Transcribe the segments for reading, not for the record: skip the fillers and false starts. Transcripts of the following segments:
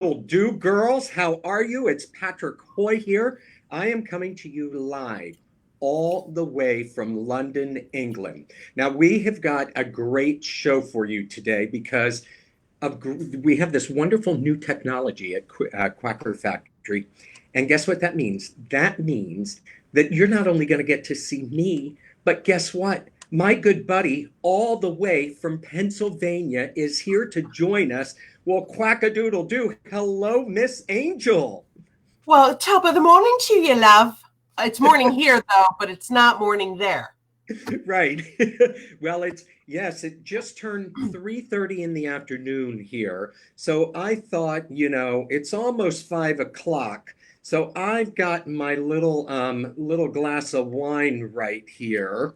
Do, girls. How are you? It's Patrick Hoy here. I am coming to you live all the way from London, England. Now, we have got a great show for you today because we have this wonderful new technology at Quacker Factory. And guess what that means? That means that you're not only going to get to see me, but guess what? My good buddy, all the way from Pennsylvania, is here to join us. Well, quack-a-doodle do. Hello, Miss Angel. Well, top of the morning to you, love. It's morning here, though, but it's not morning there. Right. Well, yes, it just turned 3:30 in the afternoon here. So I thought, it's almost 5 o'clock. So I've got my little glass of wine right here.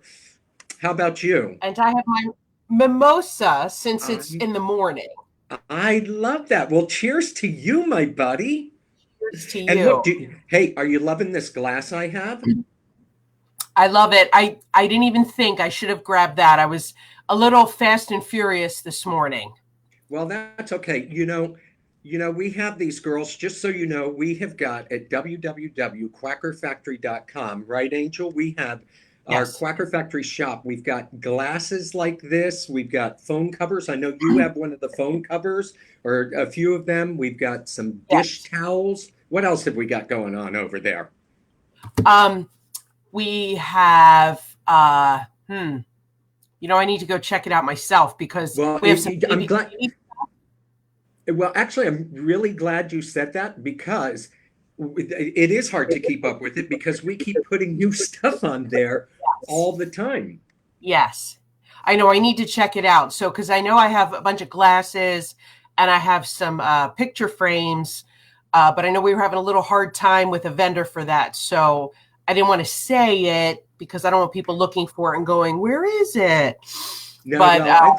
How about you? And I have my mimosa since it's I in the morning. I love that. Well, cheers to you, my buddy. Cheers to And look, you. hey, are you loving this glass I have? I love it. I didn't even think I should have grabbed that. I was a little fast and furious this morning. Well, that's okay. We have these girls, just so you know, we have got at www.quackerfactory.com, right, Angel? We have our Yes. Quacker Factory shop. We've got glasses like this. We've got phone covers. I know you have one of the phone covers or a few of them. We've got some dish Yes. towels. What else have we got going on over there? Um, we have I need to go check it out myself because Well, we have some I'm baby. glad. Well, actually, I'm really glad you said that because it is hard to keep up with it because we keep putting new stuff on there all the time. Yes. I know I need to check it out. So, because I know I have a bunch of glasses and I have some picture frames, but I know we were having a little hard time with a vendor for that. So I didn't want to say it because I don't want people looking for it and going, where is it? No, But well,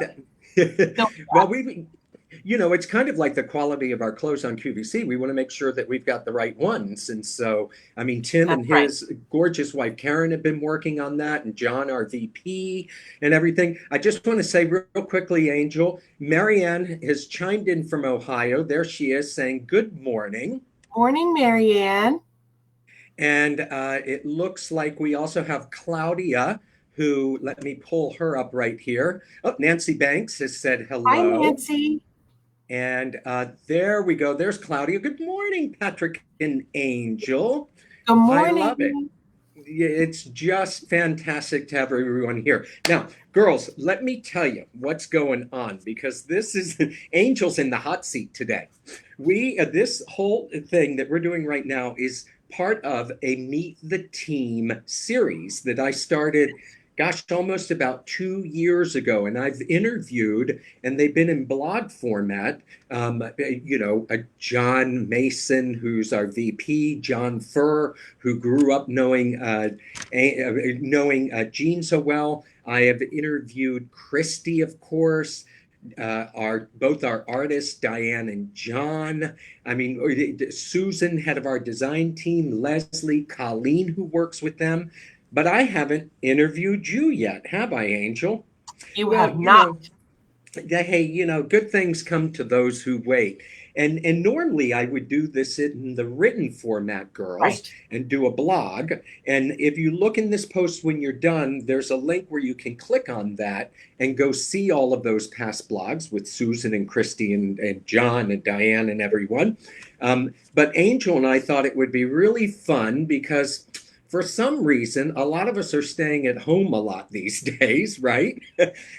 no, well, it's kind of like the quality of our clothes on QVC. We want to make sure that we've got the right ones. And so, I mean, Tim that's and right. his gorgeous wife, Karen, have been working on that, and John, our VP, and everything. I just want to say real quickly, Angel, Marianne has chimed in from Ohio. There she is saying, good morning. Morning, Marianne. And it looks like we also have Claudia, who, let me pull her up right here. Oh, Nancy Banks has said Hi, hello. Nancy. And there we go. There's Claudia. Good morning, Patrick and Angel. Good I love it. morning. It's just fantastic to have everyone here. Now, girls, let me tell you what's going on because this is Angel's in the hot seat today. This whole thing that we're doing right now is part of a Meet the Team series that I started, gosh, almost about 2 years ago. And I've interviewed, and they've been in blog format, John Mason, who's our VP, John Furr, who grew up knowing Gene so well. I have interviewed Christy, of course, both our artists, Diane and John. I mean, Susan, head of our design team, Leslie, Colleen, who works with them. But I haven't interviewed you yet, have I, Angel? You Well, have not. hey, good things come to those who wait. And normally I would do this in the written format, girls, Right. and do a blog. And if you look in this post when you're done, there's a link where you can click on that and go see all of those past blogs with Susan and Christy and John and Diane and everyone. But Angel and I thought it would be really fun because for some reason, a lot of us are staying at home a lot these days, right?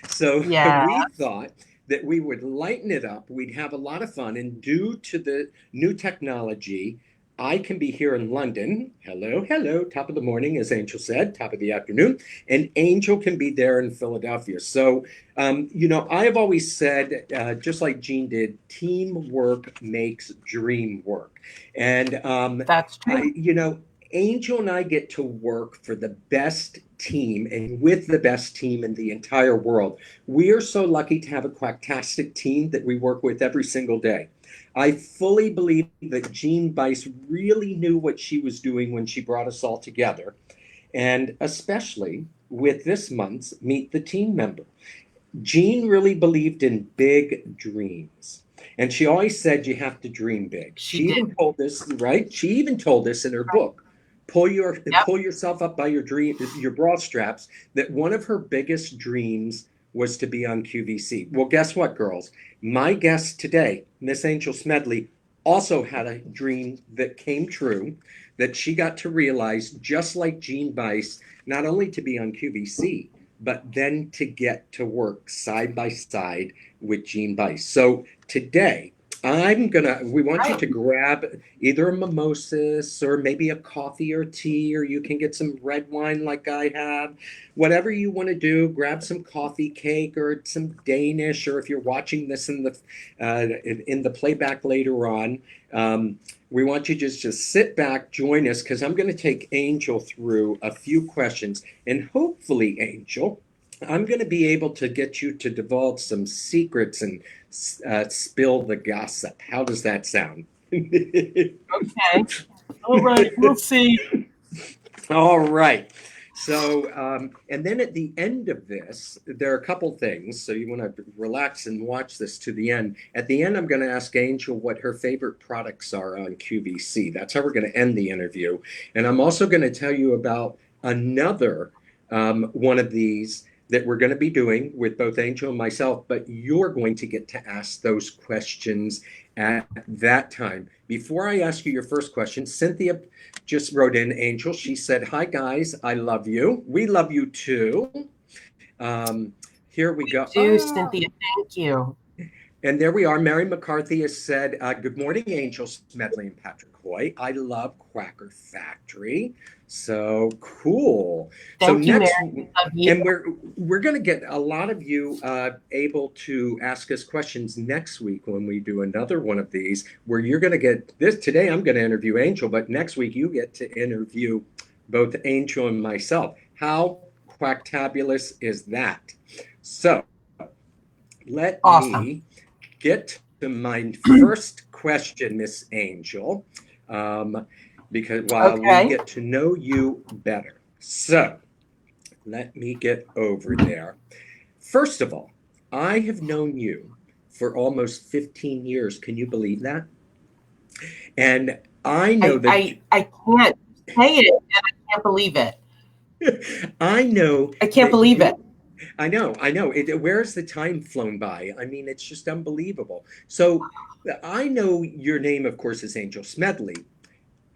So Yeah. we thought that we would lighten it up. We'd have a lot of fun. And due to the new technology, I can be here in London. Hello, hello, top of the morning, as Angel said, top of the afternoon. And Angel can be there in Philadelphia. So, I have always said, just like Gene did, teamwork makes dream work. And, That's true. Angel and I get to work for the best team and with the best team in the entire world. We are so lucky to have a quacktastic team that we work with every single day. I fully believe that Jean Bice really knew what she was doing when she brought us all together, and especially with this month's Meet the Team member. Jean really believed in big dreams. And she always said you have to dream big. She She did. even told us, right? She even told us in her book, Yep. pull yourself up by your bra straps, that one of her biggest dreams was to be on QVC. Well, guess what, girls? My guest today, Miss Angel Smedley, also had a dream that came true, that she got to realize, just like Jean Bice, not only to be on QVC, but then to get to work side by side with Jean Bice. So today, we want you Right. to grab either a mimosas or maybe a coffee or tea, or you can get some red wine like I have. Whatever you want to do, grab some coffee cake or some Danish, or if you're watching this in the playback later on, we want you just sit back, join us, because I'm going to take Angel through a few questions, and hopefully, Angel, I'm going to be able to get you to divulge some secrets and spill the gossip. How does that sound? Okay. All right. We'll see. All right. So, and then at the end of this, there are a couple things. So you want to relax and watch this to the end. At the end, I'm going to ask Angel what her favorite products are on QVC. That's how we're going to end the interview. And I'm also going to tell you about another one of these that we're going to be doing with both Angel and myself, but you're going to get to ask those questions at that time. Before I ask you your first question, Cynthia just wrote in, Angel. She said, "Hi, guys. I love you. We love you too." Here we go. Do, Cynthia. Thank you. And there we are. Mary McCarthy has said, "Good morning, Angel Smedley and Patrick Hoy. I love Quacker Factory." So cool. Thank you, Next, Mary. Love you. and we're going to get a lot of you able to ask us questions next week when we do another one of these, where you're going to get this. Today, I'm going to interview Angel, but next week you get to interview both Angel and myself. How quacktabulous is that? So let Awesome. me get to my first question, Miss Angel, because while we get to know you better. So let me get over there. First of all, I have known you for almost 15 years. Can you believe that? And I know that I can't say it, and I can't believe it. I know I can't believe it. I know. Where's the time flown by? I mean, it's just unbelievable. So I know your name, of course, is Angel Smedley.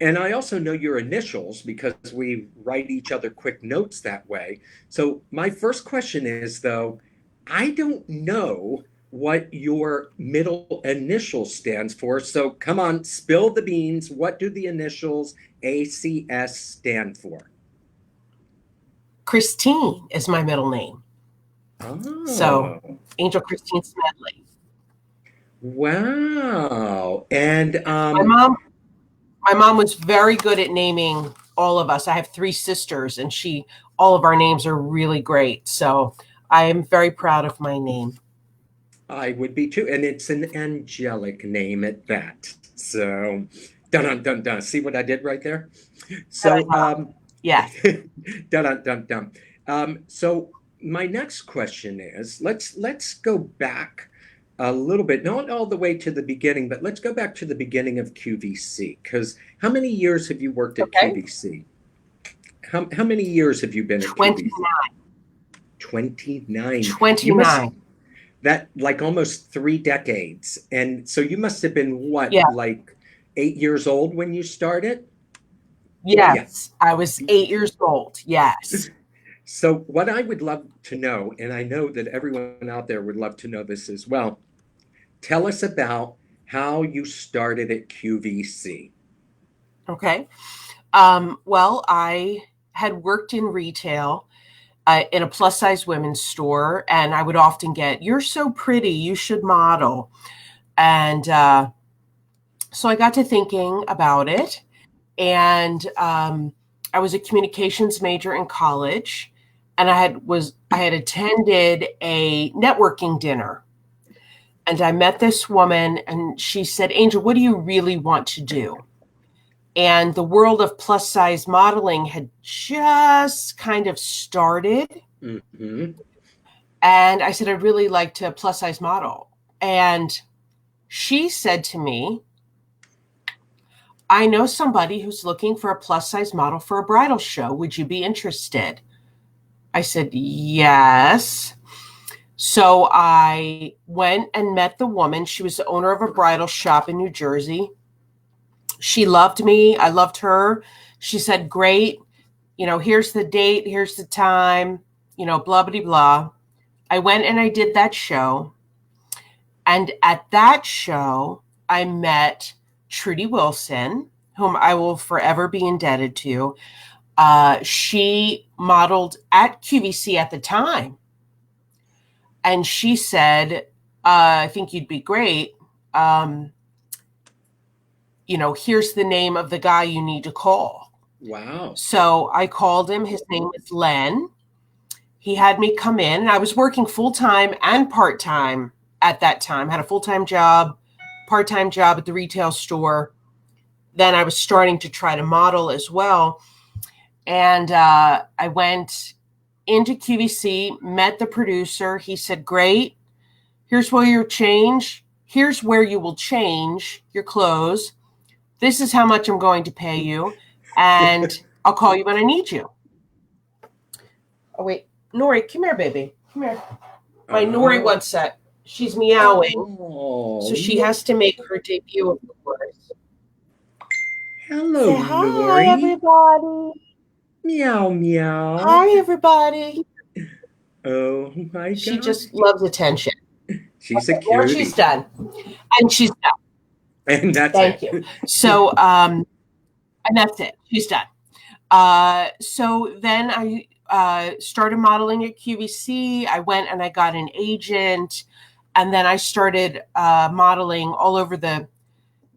And I also know your initials because we write each other quick notes that way. So my first question is, though, I don't know what your middle initial stands for. So come on, spill the beans. What do the initials ACS stand for? Christine is my middle name. Oh. So Angel Christine Smedley. Wow. And my mom was very good at naming all of us. I have 3 sisters, and all of our names are really great. So I am very proud of my name. I would be too. And it's an angelic name at that. So dun dun dun. See what I did right there? So yeah. dun dun dun. So my next question is, let's go back a little bit, not all the way to the beginning, but let's go back to the beginning of QVC. Because how many years have you worked at QVC? How many years have you been at 29. QVC? 29. 29. That like almost 3 decades. And so you must have been like 8 years old when you started? Yes. I was 8 years old. Yes. So what I would love to know, and I know that everyone out there would love to know this as well, tell us about how you started at QVC. Okay. Well, I had worked in retail in a plus size women's store, and I would often get, "You're so pretty, you should model." And so I got to thinking about it, and I was a communications major in college, and I had attended a networking dinner, and I met this woman, and she said, "Angel, what do you really want to do?" And the world of plus size modeling had just kind of started. Mm-hmm. And I said, "I'd really like to plus size model." And she said to me, I know somebody who's looking for a plus size model for a bridal show. Would you be interested? I said, yes. So I went and met the woman. She was the owner of a bridal shop in New Jersey. She loved me. I loved her. She said, great. Here's the date. Here's the time, blah, blah, blah. I went and I did that show. And at that show, I met Trudy Wilson, whom I will forever be indebted to. She modeled at QVC at the time. And she said, I think you'd be great. Here's the name of the guy you need to call. Wow. So I called him. His name is Len. He had me come in. I was working full-time and part-time at that time. Had a full-time job, part-time job at the retail store. Then I was starting to try to model as well. And I went into QVC, met the producer. He said, great. Here's where you change. Here's where you will change your clothes. This is how much I'm going to pay you. And I'll call you when I need you. Oh, wait. Nori, come here, baby. Come here. My Nori wants that. She's meowing. Oh. So she has to make her debut, of course. Hello, Say hi, Nori. everybody. Meow, meow. Hi, everybody. Oh, my God. She just loves attention. She's a Now cutie. she's done. And she's done. And that's Thank it. you. So, and that's it. She's done. So then I started modeling at QVC. I went and I got an agent. And then I started modeling all over the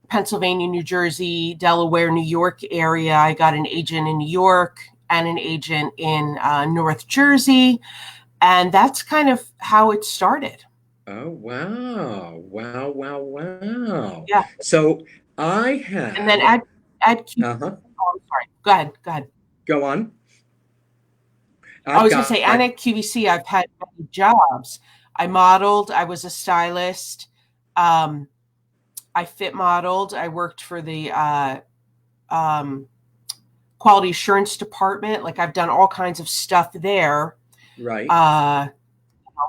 Pennsylvania, New Jersey, Delaware, New York area. I got an agent in New York and an agent in North Jersey. And that's kind of how it started. Oh, wow. Wow, wow, wow. Yeah. So I have. And then at QVC, Uh-huh. oh, I'm sorry. Go ahead. Go on. I was going to say, and at QVC, I've had many jobs. I modeled. I was a stylist. I fit modeled. I worked for the quality assurance department. Like I've done all kinds of stuff there. Right.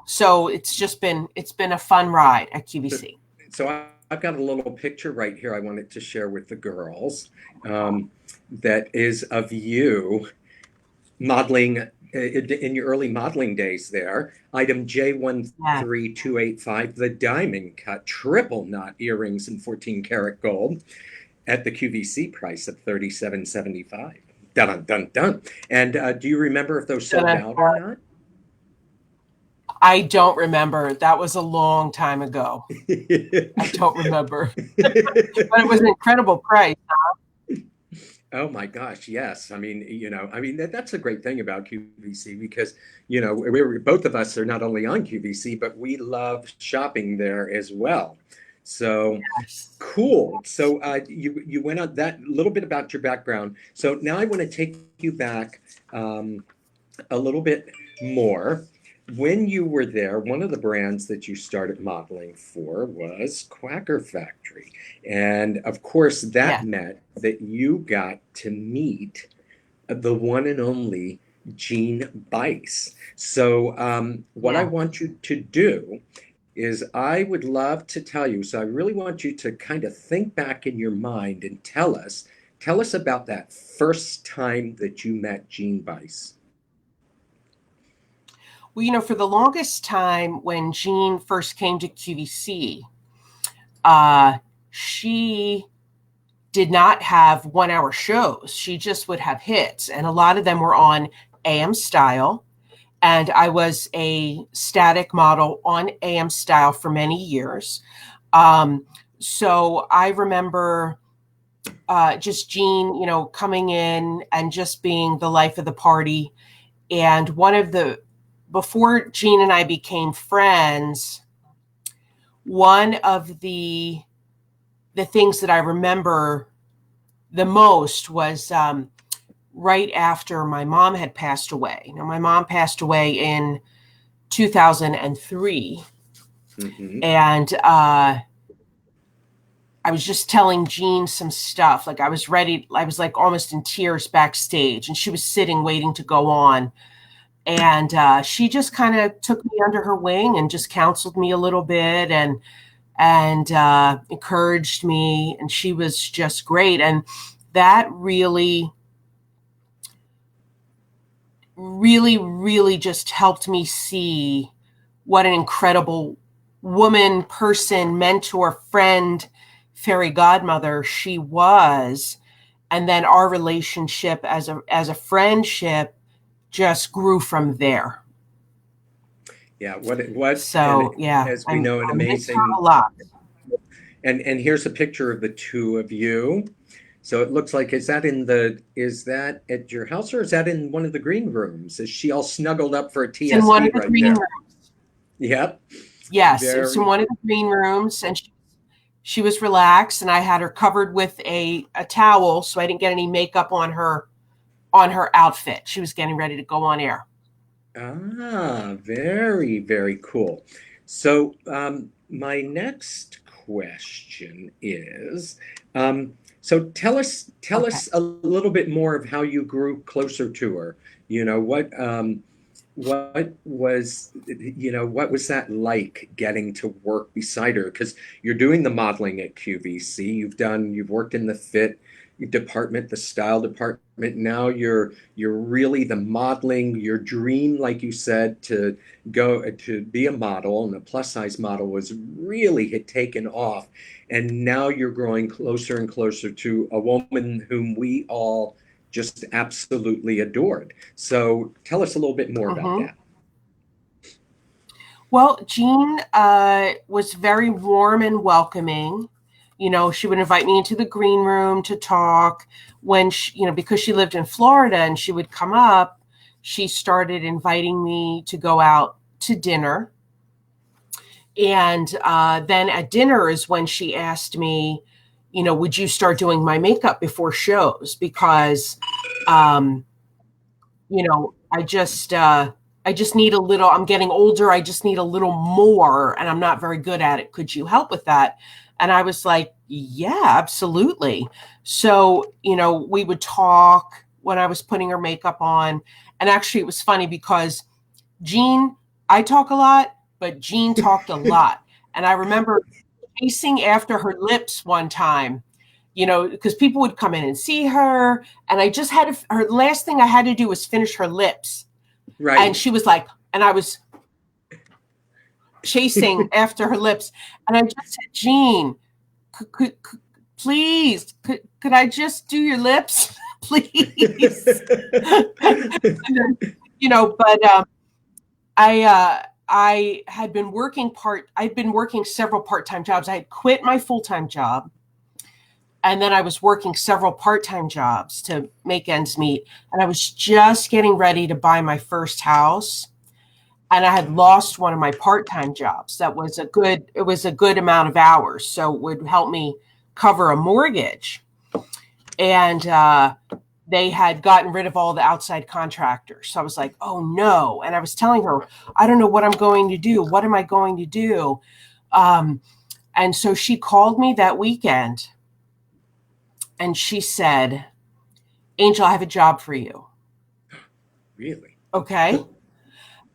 So it's been a fun ride at QVC. So I've got a little picture right here I wanted to share with the girls that is of you modeling in your early modeling days there. Item J13285, the diamond cut triple knot earrings in 14 karat gold at the QVC price of $37.75. Dun, dun, dun. And do you remember if those sold out or not? I don't remember. That was a long time ago. I don't remember. But it was an incredible price. Oh my gosh, yes. I mean, that's a great thing about QVC because, both of us are not only on QVC, but we love shopping there as well. So yes. Cool. So you went on that little bit about your background. So now I want to take you back a little bit more. When you were there, one of the brands that you started modeling for was Quacker Factory. And of course, that meant that you got to meet the one and only Jean Bice. So what I want you to do is I would love to tell you, so I really want you to kind of think back in your mind and tell us about that first time that you met Jean Bice. Well, for the longest time when Jean first came to QVC, she did not have 1 hour shows. She just would have hits. And a lot of them were on AM Style. And I was a static model on AM Style for many years. So I remember just Jean, coming in and just being the life of the party. And before Jean and I became friends, one of the things that I remember the most was right after my mom had passed away. Now, my mom passed away in 2003. Mm-hmm. And I was just telling Jean some stuff. Like I was ready. I was like almost in tears backstage, and she was sitting waiting to go on. And she just kind of took me under her wing and just counseled me a little bit and encouraged me. And she was just great. And that really, really, really just helped me see what an incredible woman, person, mentor, friend, fairy godmother she was. And then our relationship as a friendship just grew from there. Yeah, what So and yeah, as we know, an I miss her amazing. a lot. And here's a picture of the two of you. So it looks like, is that at your house, or is that in one of the green rooms? Is she all snuggled up for a It's in one TSV of the right green there? rooms. Yep. Yes, it's in Very one of the green rooms, and she was relaxed, and I had her covered with a towel so I didn't get any makeup on her outfit. She was getting ready to go on air. very, very cool. So, my next question is, so tell Okay. us a little bit more of how you grew closer to her. You know, what was that like getting to work beside her? Because you're doing the modeling at QVC, you've worked in the fit department, the style department. Now you're really the modeling. Your dream, like you said, to go to be a model and a plus size model was really had taken off, and now you're growing closer and closer to a woman whom we all just absolutely adored. So tell us a little bit more about Mm-hmm. that. Well, Jean was very warm and welcoming. You know, she would invite me into the green room to talk. When she, you know, because she lived in Florida and she would come up, she started inviting me to go out to dinner. And then at dinner is when she asked me, you know, would you start doing my makeup before shows? Because, um, you know, I just need a little, I'm getting older. I just need a little more and I'm not very good at it. Could you help with that? And I was like, yeah, absolutely. So, you know, we would talk when I was putting her makeup on. And actually it was funny because Jean, I talk a lot, but Jean talked a lot. And I remember chasing after her lips one time, you know, because people would come in and see her. And I just had to, her last thing I had to do was finish her lips. And Right. she was like, and I was chasing after her lips. And I just said, Jean, could please, could I just do your lips? Please. Then, you know, but I had been I'd been working several part-time jobs. I had quit my full-time job. And then I was working several part-time jobs to make ends meet. And I was just getting ready to buy my first house. And I had lost one of my part-time jobs. It was a good amount of hours. So it would help me cover a mortgage. And they had gotten rid of all the outside contractors. So I was like, oh no. And I was telling her, I don't know what I'm going to do. What am I going to do? And so she called me that weekend and she said, Angel, I have a job for you. Really? Okay.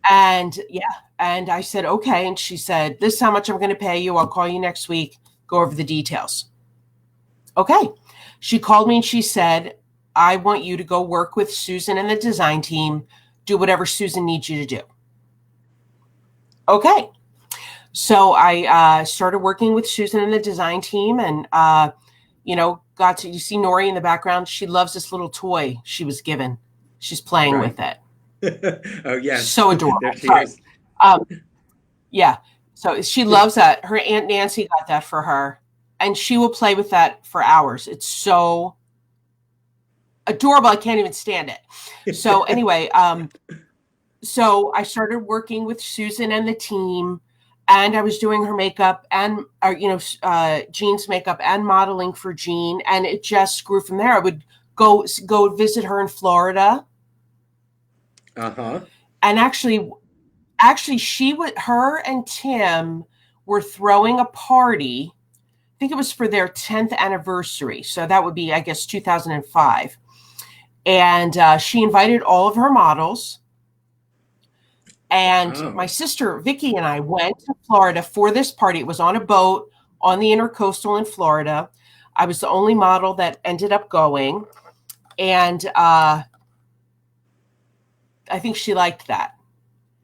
And yeah. And I said, okay. And she said, this is how much I'm going to pay you. I'll call you next week, go over the details. Okay. She called me and she said, I want you to go work with Susan and the design team, do whatever Susan needs you to do. Okay. So I started working with Susan and the design team and, you know, you see Nori in the background. She loves this little toy she was given. She's playing Right. with it. Oh, yes. So There adorable. she Sorry. is. Um, yeah. So she loves that. Her Aunt Nancy got that for her and she will play with that for hours. It's so adorable. I can't even stand it. So anyway, so I started working with Susan and the team, and I was doing her makeup and, Jean's makeup and modeling for Jean, and it just grew from there. I would go visit her in Florida, Uh-huh. and actually, her and Tim were throwing a party. think it was for their 10th anniversary. So that would be, I guess, 2005. And she invited all of her models. And my Oh, sister, Vicky, and I went to Florida for this party. It was on a boat on the Intercoastal in Florida. I was the only model that ended up going. And I think she liked that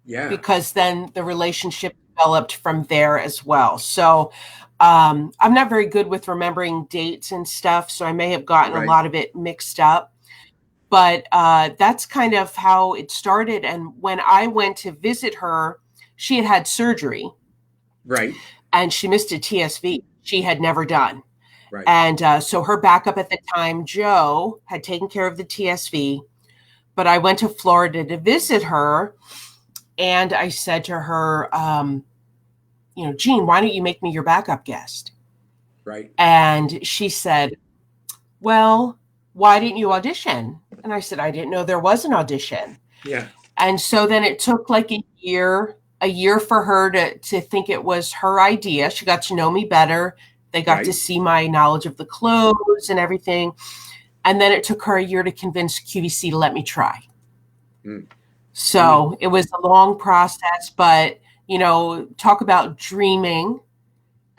yeah, because then the relationship developed from there as well. So I'm not very good with remembering dates and stuff. So I may have gotten a right, lot of it mixed up. But that's kind of how it started. And when I went to visit her, she had had surgery right, and she missed a TSV she had never done. right. And so her backup at the time, Joe, had taken care of the TSV. But I went to Florida to visit her. And I said to her, Jean, why don't you make me your backup guest? Right. And she said, well, why didn't you audition? And I said, I didn't know there was an audition. Yeah. And so then it took like a year for her to think it was her idea. She got to know me better. They got to Right. see my knowledge of the clothes and everything. And then it took her a year to convince QVC to let me try. Mm. Mm. So it was a long process, but talk about dreaming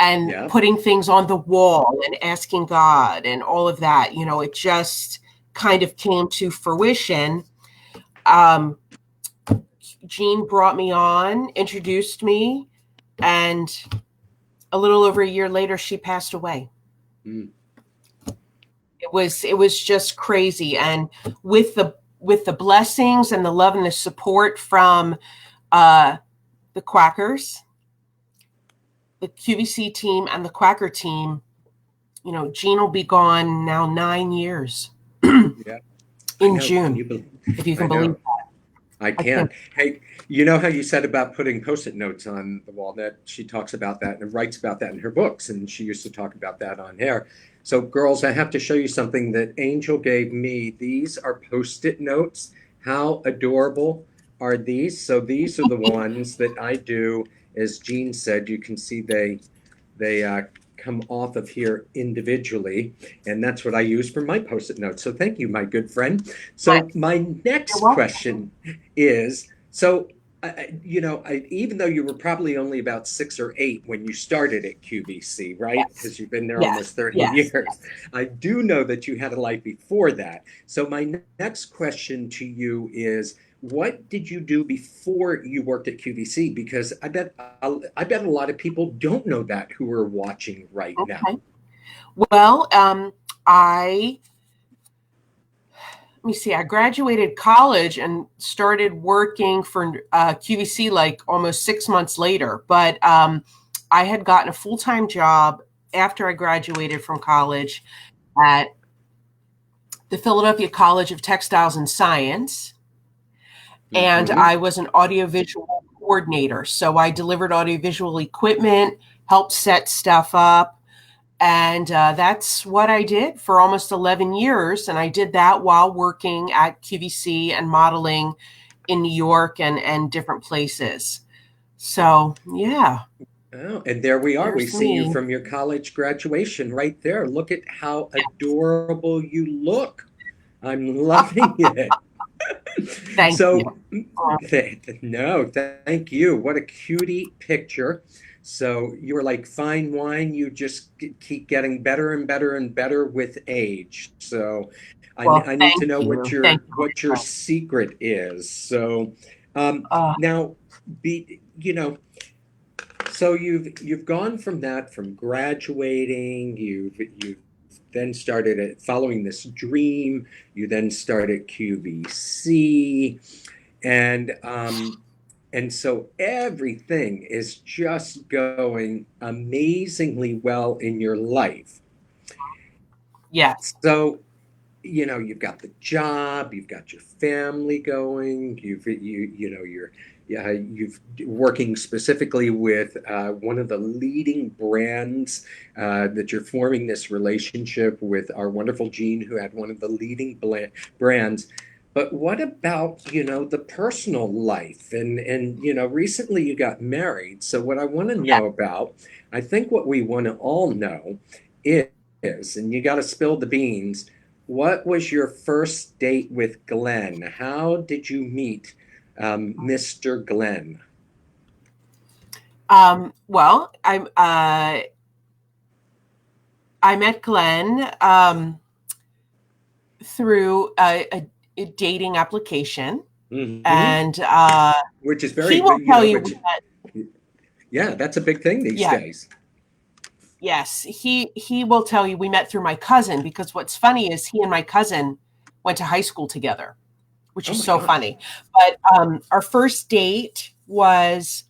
and Yeah. putting things on the wall and asking God and all of that. It just kind of came to fruition. Um, Jean brought me on, introduced me, and a little over a year later, she passed away. Mm. It was just crazy, and with the blessings and the love and the support from the Quackers, the QVC team, and the Quacker team, Jean will be gone now 9 years Yeah. I in know. Can June, you believe? if you I can believe know. that. I I can. can. Hey, you know how you said about putting post-it notes on the wall? That she talks about that and writes about that in her books, and she used to talk about that on air. So, girls, I have to show you something that Angel gave me. These are post-it notes. How adorable are these? So these are the ones that I do, as Jean said. You can see they come off of here individually, and that's what I use for my post-it notes. So thank you, my good friend. So my You're next welcome. question is, so even though you were probably only about 6 or 8 when you started at QVC, right? Yes. Because you've been there Yes. almost 30 Yes. years. I do know that you had a life before that. So my next question to you is, what did you do before you worked at QVC? Because I bet a lot of people don't know that who are watching right now. Okay. Well, I let me see. I graduated college and started working for QVC like almost 6 months later. But I had gotten a full-time job after I graduated from college at the Philadelphia College of Textiles and Science, and Hmm. I was an audiovisual coordinator. So I delivered audiovisual equipment, helped set stuff up, and that's what I did for almost 11 years. And I did that while working at QVC and modeling in New York and different places. So, yeah, Oh, and there we are. We there's see you me. from your college graduation right there. Look at how adorable you look. I'm loving it. Thank you. So, no, thank you. What a cutie picture. So, you were like fine wine. You just keep getting better and better and better with age. So, Well, I need to thank know you. Thank you, what my your friend. secret is. So, now, be you know, so you've gone from that, from graduating, you've then started following this dream. You then started QVC, and so everything is just going amazingly well in your life. Yes. So you've got the job, you've got your family going, you've working specifically with one of the leading brands, that you're forming this relationship with our wonderful Jean, who had one of the leading brands. But what about, the personal life? And recently you got married. So what I want to Yeah. know about, I think what we want to all know is, and you got to spill the beans, what was your first date with Glenn? How did you meet Mr. Glenn? Well, I met Glenn through a dating application, Hmm. and Which is he very, will tell you we met. yeah, that's a big thing these Yeah, days. yes, he will tell you we met through my cousin, because what's funny is he and my cousin went to high school together, which Oh is my so gosh. funny. But our first date was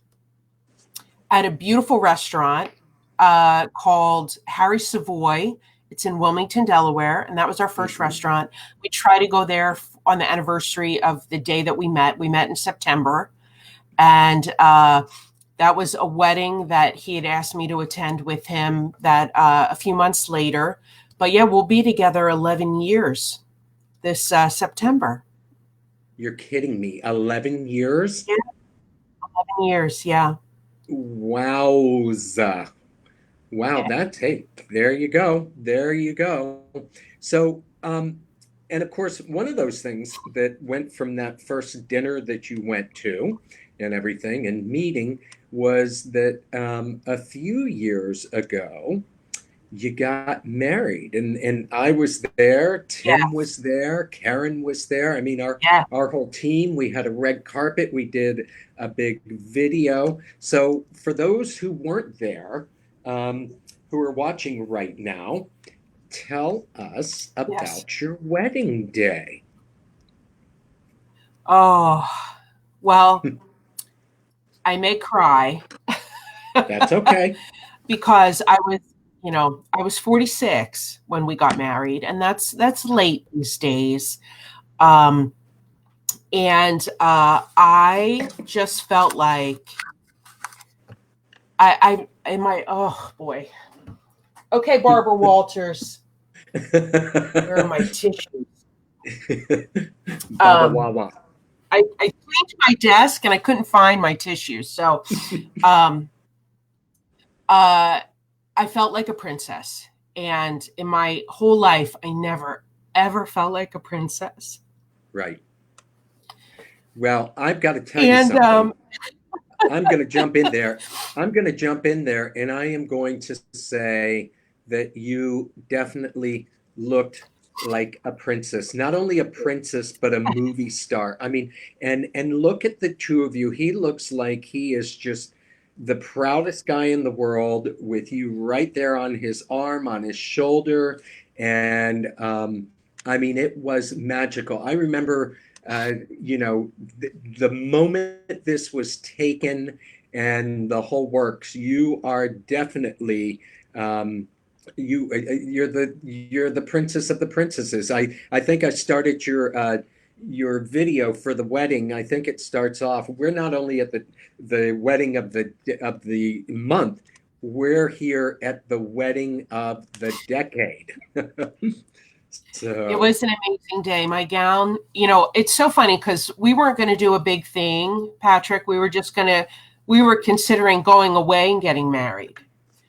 at a beautiful restaurant called Harry Savoy. It's in Wilmington, Delaware, and that was our first Hmm. restaurant. We try to go there on the anniversary of the day that we met. We met in September, and that was a wedding that he had asked me to attend with him. That a few months later, but yeah, we'll be together 11 years this September. You're kidding me. 11 years? Yeah, 11 years. Yeah. Wowza. Wow, Yeah. that's, hey, there you go. There you go. So, and of course, one of those things that went from that first dinner that you went to and everything and meeting was that a few years ago, you got married, and I was there, Yeah. Tim was there, Karen was there. I mean, our Yeah. our whole team, we had a red carpet, we did a big video. So for those who weren't there, um, who are watching right now, tell us Yes. about your wedding day. Oh, well, I may cry That's okay. because I was 46 when we got married, and that's late these days. Um, and I just felt like I in my oh boy. Okay, Barbara Walters, where are my tissues? Baba Um, Wawa. I cleaned my desk and I couldn't find my tissues, so um, uh, I felt like a princess. And in my whole life, I never, ever felt like a princess. Right. Well, I've got to tell you And something. I'm going to jump in there. I'm going to jump in there, and I am going to say that you definitely looked like a princess. Not only a princess, but a movie star. I mean, and look at the two of you. He looks like he is just the proudest guy in the world with you right there on his arm, on his shoulder. And I mean, it was magical. I remember uh, you know, the moment this was taken and the whole works, you are definitely you're the princess of the princesses. I think I started your video for the wedding. I think it starts off. We're not only at the wedding of the month. We're here at the wedding of the decade. it So, was an amazing day. My gown, it's so funny because we weren't going to do a big thing, Patrick. We were considering going away and getting married.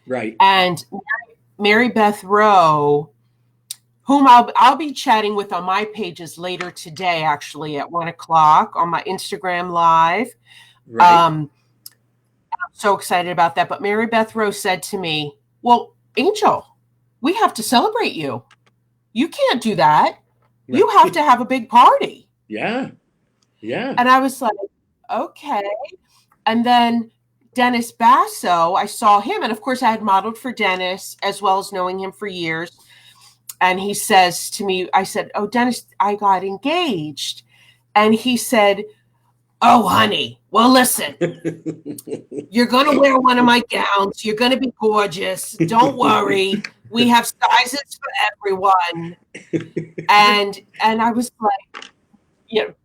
right. And Mary Beth Rowe, whom I'll be chatting with on my pages later today, actually at 1 o'clock on my Instagram live. Right. I'm so excited about that. But Mary Beth Rowe said to me, "Well, Angel, we have to celebrate you. You can't do that. You have Right. to have a big party." Yeah. Yeah. And I was like, "Okay." And then Dennis Basso, I saw him, and of course I had modeled for Dennis as well as knowing him for years. And he says to me, I said, "Oh, Dennis, I got engaged." And he said, "Oh, honey, well, listen, you're going to wear one of my gowns. You're going to be gorgeous. Don't worry. We have sizes for everyone." And I was like,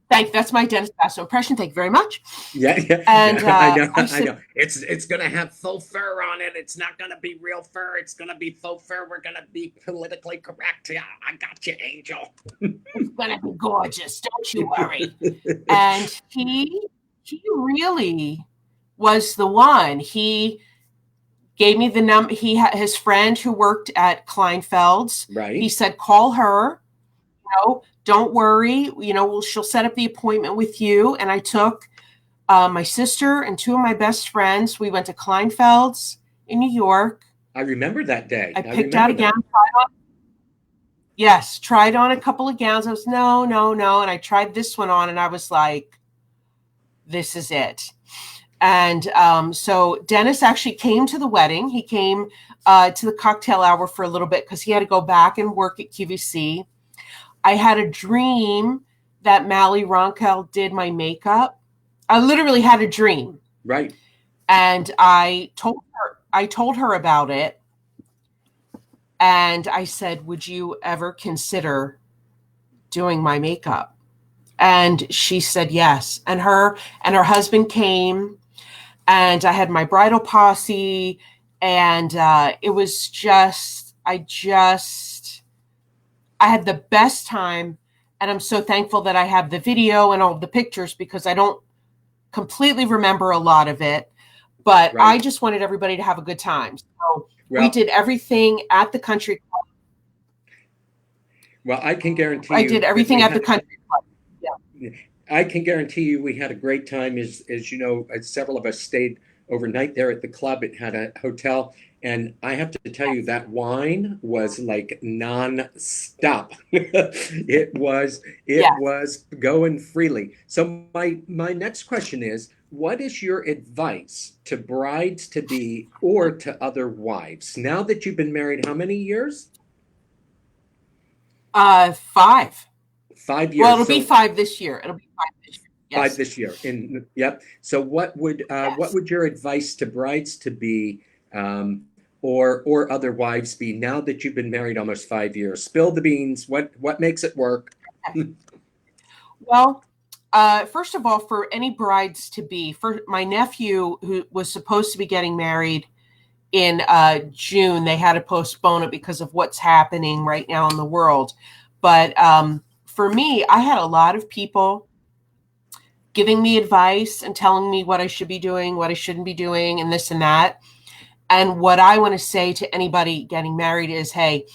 That's my Dennis Basso impression. Thank you very much. Yeah, yeah, And yeah. I know, I I said, know. It's gonna have faux fur on it. It's not gonna be real fur. It's gonna be faux fur. We're gonna be politically correct. Yeah, I got you, Angel. it's gonna be gorgeous. Don't you worry. And he really was the one. He gave me the number. He had his friend who worked at Kleinfeld's. He Right. said, call her. Don't worry. She'll set up the appointment with you. And I took my sister and two of my best friends. We went to Kleinfeld's in New York. I remember that day. I I picked out remember a gown. that. Yes, tried on a couple of gowns. I was no, no, no. And I tried this one on and I was like, this is it. And so Dennis actually came to the wedding. He came to the cocktail hour for a little bit because he had to go back and work at QVC. I had a dream that Mally Ronkel did my makeup. I literally had a dream. Right. And I told her about it. And I said, would you ever consider doing my makeup? And she said yes. And her husband came, and I had my bridal posse, and it was just, I had the best time. And I'm so thankful that I have the video and all the pictures because I don't completely remember a lot of it, but Right. I just wanted everybody to have a good time. So we Well, did everything at the country club. well, I can guarantee I you did that everything we at the had. country club. Yeah. I can guarantee you we had a great time. As you know, several of us stayed overnight there at the club. It had a hotel, and I have to tell you that wine was like non-stop. It Yeah. was going freely. So my next question is, what is your advice to brides to be or to other wives now that you've been married? How many years? 5. 5 years. Well, it'll be So 5 this year. It'll be 5 this year. five Yes. this year. In yep. So what Yes. would your advice to brides to be or other wives be now that you've been married almost 5 years? Spill the beans. What makes it work? Well, first of all, for any brides to be, for my nephew who was supposed to be getting married in June, they had to postpone it because of what's happening right now in the world. But for me, I had a lot of people giving me advice and telling me what I should be doing, what I shouldn't be doing, and this and that. And what I want to say to anybody getting married is, hey,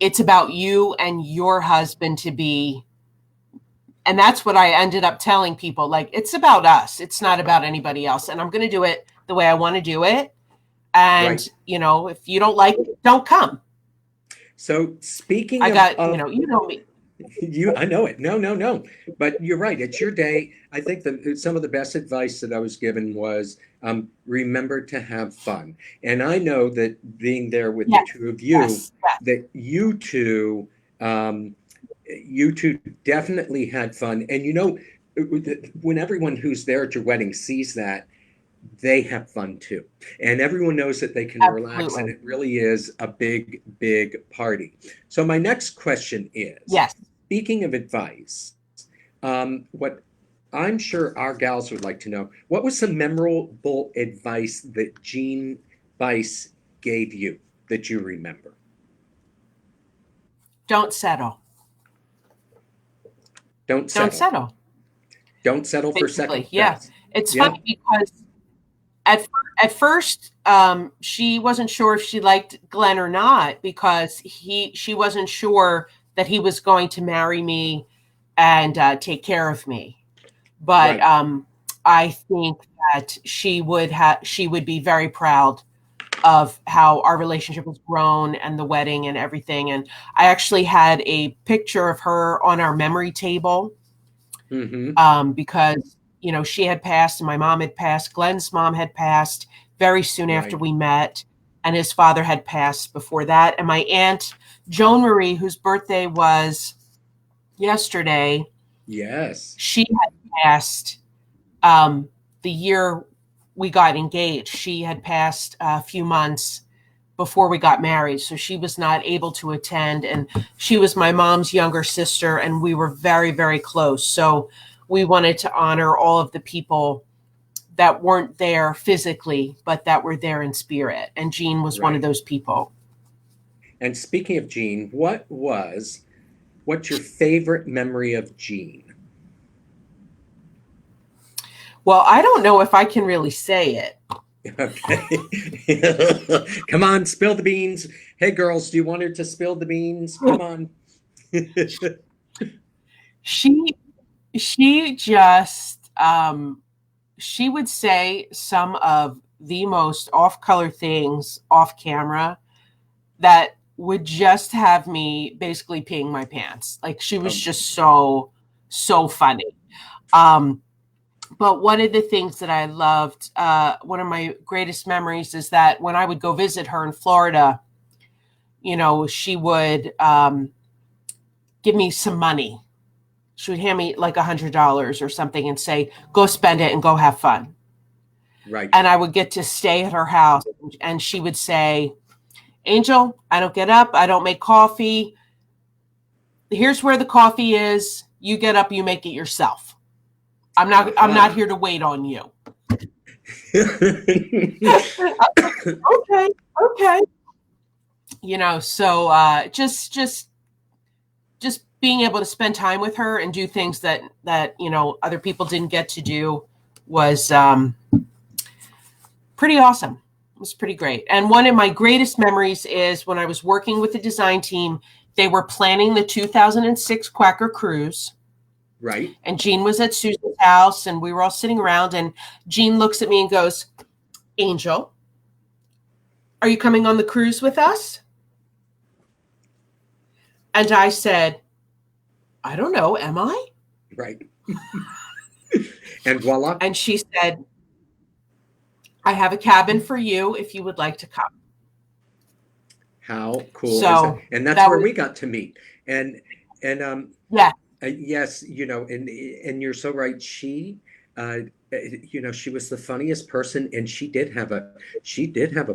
it's about you and your husband to be. And that's what I ended up telling people. Like, it's about us. It's not about anybody else. And I'm going to do it the way I want to do it. And, Right. if you don't like it, don't come. So speaking I got, of you know me. I know it. No, no, no. But you're right. It's your day. I think that some of the best advice that I was given was remember to have fun. And I know that being there with the Yes, two of you, yes, yes. that um, you two definitely had fun. And when everyone who's there at your wedding sees that, they have fun too. And everyone knows that they can relax, and Absolutely. it really is a big, big party. So my next question is, Yes. speaking of advice, what I'm sure our gals would like to know, what was some memorable advice that Jean Bice gave you that you remember? Don't settle. Don't Don't settle. settle. Don't settle for Basically. second Yeah. best. It's Yeah, funny because at first, she wasn't sure if she liked Glenn or not because she wasn't sure that he was going to marry me and take care of me. But right, I think that she would be very proud of how our relationship has grown and the wedding and everything. And I actually had a picture of her on our memory table hmm because she had passed and my mom had passed. Glenn's mom had passed very soon after right, we met, and his father had passed before that. And my aunt Joan Marie, whose birthday was yesterday, yes, she had passed the year we got engaged. She had passed a few months before we got married. So she was not able to attend. And she was my mom's younger sister, and we were very, very close. So we wanted to honor all of the people that weren't there physically, but that were there in spirit. And Jean was one of those people. And speaking of Jean, what's your favorite memory of Jean? Well, I don't know if I can really say it. Okay. Come on, spill the beans. Hey, girls, do you want her to spill the beans? Come on. She just, she would say some of the most off-color things off camera that would just have me basically peeing my pants. Like, she was just so funny. But one of the things that I loved, one of my greatest memories, is that when I would go visit her in Florida, you know, she would give me some money. She would hand me like $100 or something and say, go spend it and go have fun. Right. And I would get to stay at her house, and she would say, Angel, I don't get up. I don't make coffee. Here's where the coffee is. You get up, you make it yourself. I'm not here to wait on you. Okay. You know, so just being able to spend time with her and do things that you know, other people didn't get to do was pretty awesome. It was pretty great. And one of my greatest memories is when I was working with the design team. They were planning the 2006 Quacker Cruise. Right. And Jean was at Susan's house, and we were all sitting around, and Jean looks at me and goes, Angel, are you coming on the cruise with us? And I said, I don't know, am I? Right. And voila. And she said, I have a cabin for you if you would like to come. How cool is So that? And that's where we got to meet. And yeah. Yes, you know, and you're so right. She, you know, she was the funniest person, and she did have a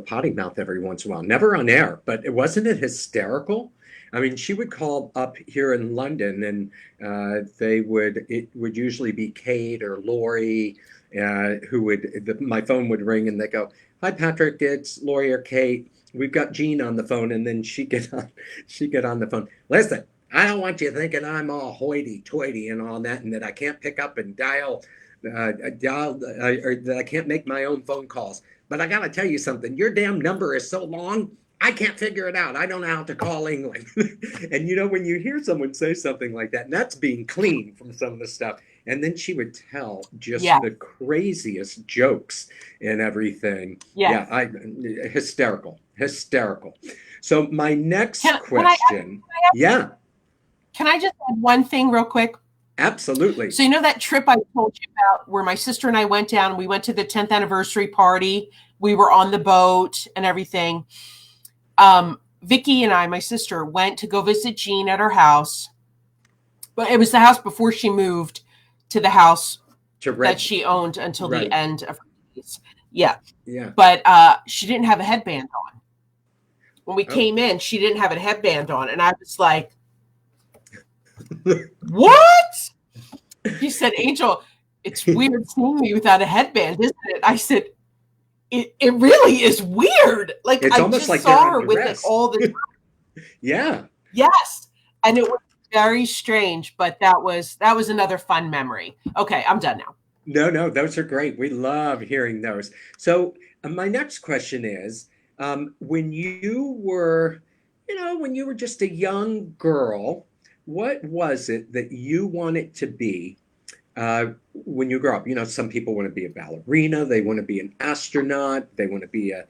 potty mouth every once in a while. Never on air, but wasn't it hysterical? I mean, she would call up here in London, and it would usually be Kate or Lori, my phone would ring, and they go, "Hi, Patrick, it's Lori or Kate. We've got Jean on the phone," and then she'd get on the phone. Listen, I don't want you thinking I'm all hoity-toity and all that, and that I can't pick up and dial, or that I can't make my own phone calls. But I got to tell you something. Your damn number is so long, I can't figure it out. I don't know how to call England. And you know, when you hear someone say something like that, and that's being clean from some of the stuff, and then she would tell just the craziest jokes and everything. Yeah, hysterical. So my next question. Can I just add one thing real quick? Absolutely. So you know that trip I told you about where my sister and I went down, we went to the 10th anniversary party. We were on the boat and everything. Vicky and I, my sister, went to go visit Jean at her house. But it was the house before she moved to the house that she owned until the end of her days. Yeah. But she didn't have a headband on. When we came in, she didn't have a headband on. And I was like, what? He said, Angel, it's weird seeing me without a headband, isn't it? I said, it really is weird. Like, it's I almost just like saw her with it all the time. Yeah. Yes. And it was very strange, but that was another fun memory. Okay, I'm done now. No, those are great. We love hearing those. So my next question is, when you were just a young girl, what was it that you wanted to be when you grow up? You know, some people want to be a ballerina, they want to be an astronaut, they want to be a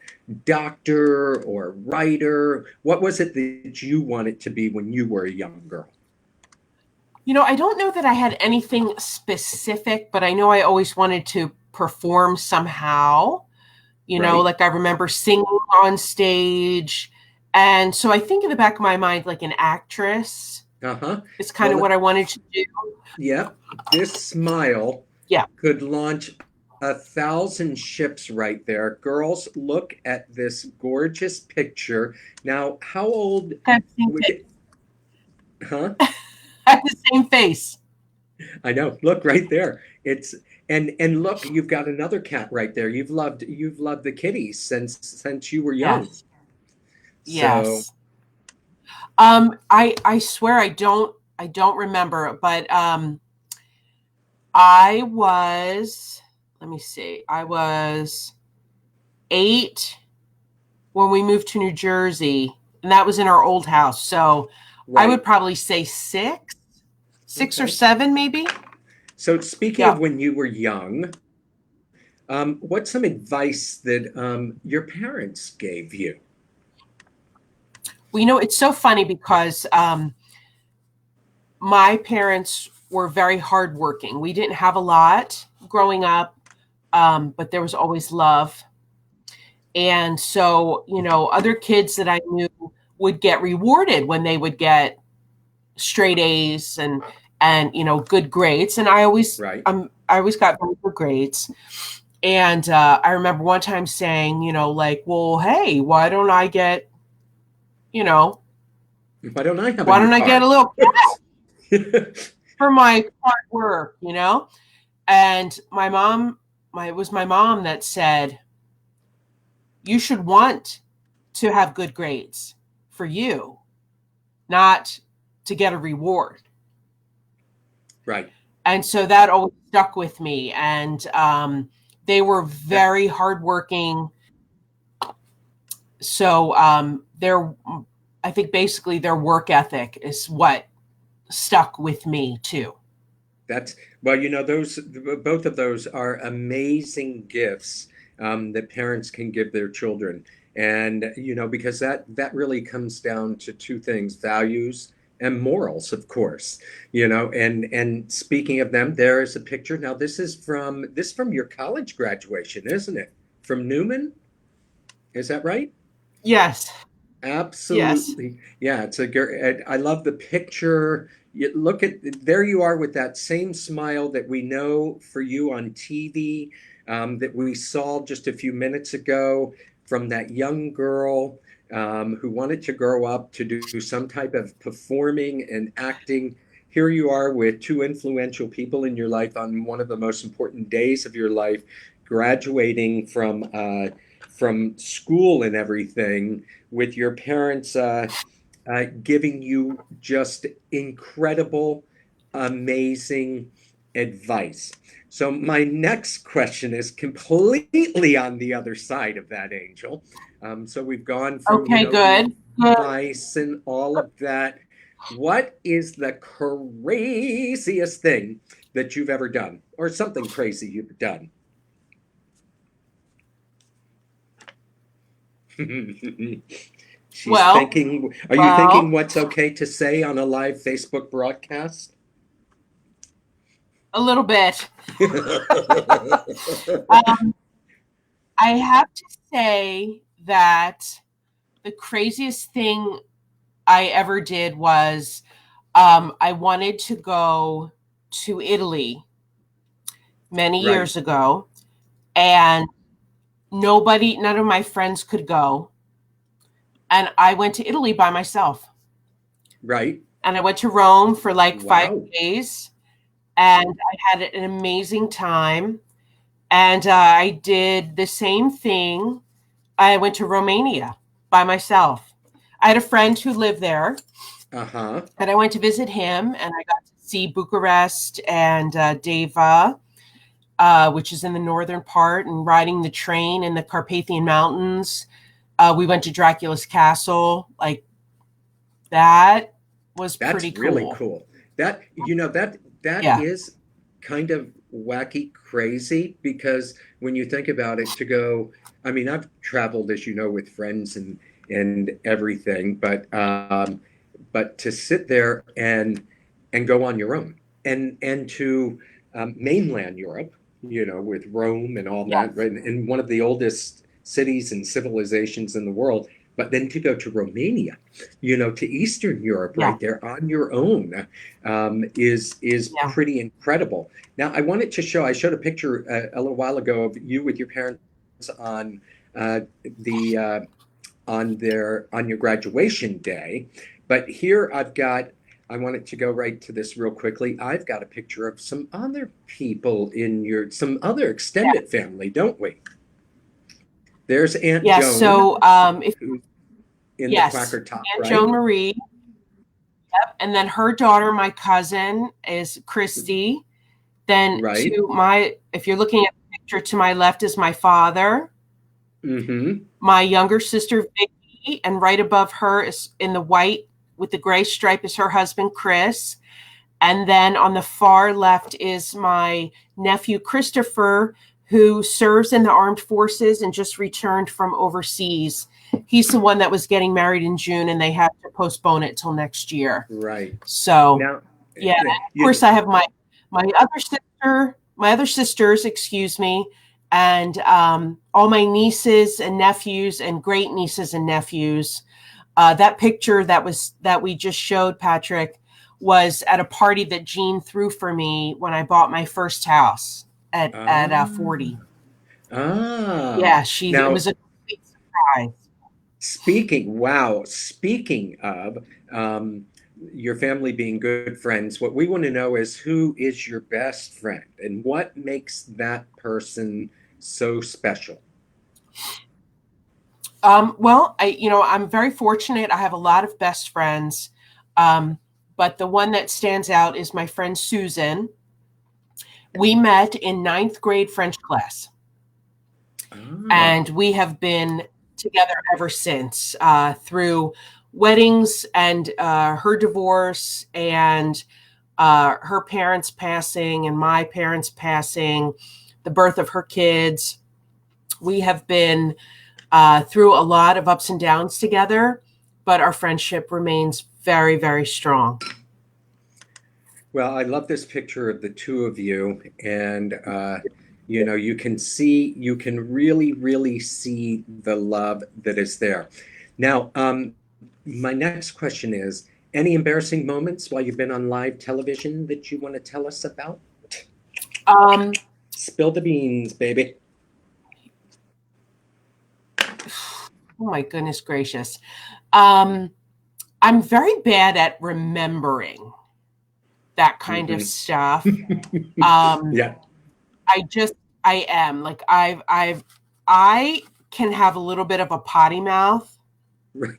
doctor or a writer. What was it that you wanted to be when you were a young girl? You know, I don't know that I had anything specific, but I know I always wanted to perform somehow. You know, like I remember singing on stage. And so I think in the back of my mind, like an actress. It's kind of what I wanted to do. Yeah. This smile could launch 1,000 ships right there. Girls, look at this gorgeous picture. Now, how old? I have the same we face. get- Huh? I have the same face. I know. Look right there. It's and look, you've got another cat right there. You've loved the kitties since you were young. Yes. So Yes. I swear I don't remember, but I was, let me see, I was 8 when we moved to New Jersey, and that was in our old house. So I would right. probably say 6 or Okay. 7, maybe. So speaking of Yeah. when you were young, what's some advice that your parents gave you? Well, it's so funny because my parents were very hardworking. We didn't have a lot growing up, but there was always love. And so, other kids that I knew would get rewarded when they would get straight A's and good grades. And Right. I always got very good grades. And I remember one time saying, like, well, hey, you know, Why don't I have a why new don't I get a car? little for my hard work? And it was my mom that said, you should want to have good grades for you, not to get a reward. Right. And so that always stuck with me. And they were That very hardworking. So I think basically their work ethic is what stuck with me too. that's well, those both of those are amazing gifts that parents can give their children, and because that really comes down to two things: values and morals, of course. And speaking of them, there is a picture. Now, this from your college graduation, isn't it? From Newman, is that right? Yes. Yes. Absolutely. Yeah, I love the picture. You look at there you are with that same smile that we know for you on TV, that we saw just a few minutes ago from that young girl who wanted to grow up to do some type of performing and acting. Here you are with two influential people in your life on one of the most important days of your life, graduating from school and everything with your parents giving you just incredible, amazing advice. So, my next question is completely on the other side of that, Angel. So, we've gone from, Okay, the good. Good. advice and all of that. What is the craziest thing that you've ever done, or something crazy you've done? She's Well, thinking, are you thinking well, what's okay to say on a live Facebook broadcast? a little bit. Um, I have to say that the craziest thing I ever did was I wanted to go to Italy many Right, years ago, and none of my friends could go. And I went to Italy by myself. right. And I went to Rome for like five Wow. days, and I had an amazing time. And I did the same thing. I went to Romania by myself. I had a friend who lived there, Uh-huh. and I went to visit him, and I got to see Bucharest and Deva, which is in the northern part, and riding the train in the Carpathian Mountains. We went to Dracula's castle. Like, that was That's pretty really cool. cool. That Yeah. is kind of wacky crazy because when you think about it, to go, I mean, I've traveled, as you know, with friends and everything, but to sit there and go on your own and to mainland Europe, with Rome and all that, Yes. right, in one of the oldest cities and civilizations in the world. but then to go to Romania, to Eastern Europe, Yeah. right there on your own, is Yeah. pretty incredible. Now, I wanted to show. I showed a picture a little while ago of you with your parents on the on your graduation day, but here I've got. I wanted to go right to this real quickly. I've got a picture of some other people in some other extended family, don't we? There's Aunt Yeah. Joan, So, if who's in the yes, Quacker top, Aunt right? Joan Marie, and then her daughter, my cousin, is Christy. Then Right. if you're looking at the picture to my left is my father, Mm-hmm. my younger sister Vicky, and right above her is in the white with the gray stripe is her husband Chris. And then on the far left is my nephew Christopher, who serves in the armed forces and just returned from overseas. He's the one that was getting married in June, and they had to postpone it till next year. Right. So, Now, yeah. And of you, course, I have my other sisters, excuse me, and all my nieces and nephews and great nieces and nephews. That picture that we just showed, Patrick, was at a party that Jean threw for me when I bought my first house at ah, 40. ah. Yeah, it Now, was a complete surprise. speaking of your family being good friends, what we want to know is who is your best friend and what makes that person so special? Well, I'm very fortunate. I have a lot of best friends. But the one that stands out is my friend Susan. We met in ninth grade French class, and Ah, we have been together ever since, through weddings and her divorce and her parents passing and my parents passing, the birth of her kids. We have been through a lot of ups and downs together, but our friendship remains very, very strong. well, I love this picture of the two of you, and you can really, really see the love that is there. Now, my next question is, any embarrassing moments while you've been on live television that you want to tell us about? Um, Spill the beans, baby. oh my goodness gracious. Um, I'm very bad at remembering that kind of Hmm. stuff. Um, Yeah, I just I am like I can have a little bit of a potty mouth, right.